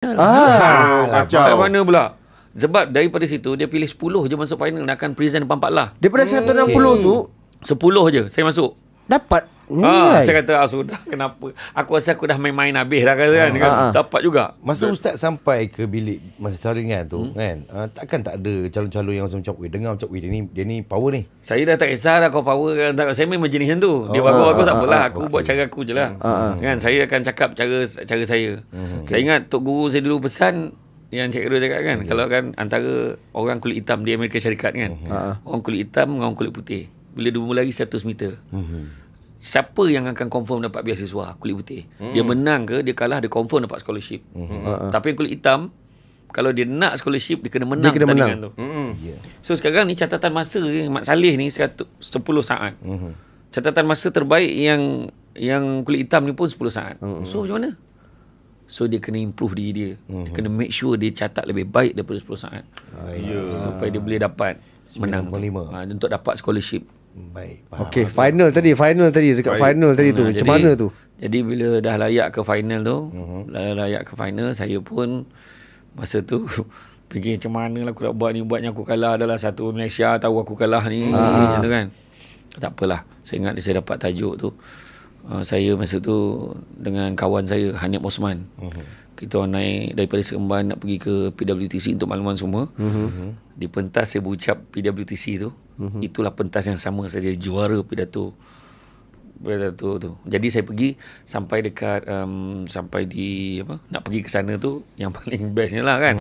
Kat mana pula? Sebab daripada situ dia pilih 10 je masuk final, nak akan present depan 14. Daripada 160 tu 10 je saya masuk. dapat. Saya kata sudah, kenapa? Aku rasa aku dah main-main habis dah kan. Dapat juga. Masa Ustaz sampai ke bilik masa saringan tu kan, takkan tak ada calon-calon yang macam dengar macam dia ni power ni. Saya dah tak kisah dah kau power kan tak. Saya memang jenis macam tu. Dia bagus tak apalah, aku buat cara aku je lah. Kan saya akan cakap cara saya. Saya ingat tok guru saya dulu pesan yang Cik Khairul cakap kan, kalau kan antara orang kulit hitam di Amerika Syarikat kan, orang kulit hitam dengan orang kulit putih, bila dia berlari 100 meter, siapa yang akan confirm dapat beasiswa? Kulit putih. Dia menang ke dia kalah, dia confirm dapat scholarship. Tapi yang kulit hitam, kalau dia nak scholarship, dia kena menang pertandingan tu. So sekarang ni catatan masa Mat Saleh ni 10 saat. Catatan masa terbaik yang kulit hitam ni pun 10 saat. So macam mana? So dia kena improve diri dia. Dia kena make sure dia catat lebih baik daripada 10 saat. Supaya dia boleh dapat menang untuk dapat scholarship. Baik. Okey, final tadi dekat final tadi tu. Macam mana tu? Jadi bila dah layak ke final tu, layak ke final, saya pun masa tu fikir macam mana lah aku nak buat ni, buatnya aku kalah adalah satu Malaysia tahu aku kalah ni macam tu kan. Tak apalah. Saya ingat saya dapat tajuk tu. Saya masa tu dengan kawan saya Hanif Osman. Kita orang naik daripada Seremban nak pergi ke PWTC untuk makluman semua. Di pentas saya berucap PWTC tu, itulah pentas yang sama saya jadi juara pidato tu. Jadi saya pergi sampai dekat sampai di nak pergi ke sana tu, yang paling bestnya lah kan.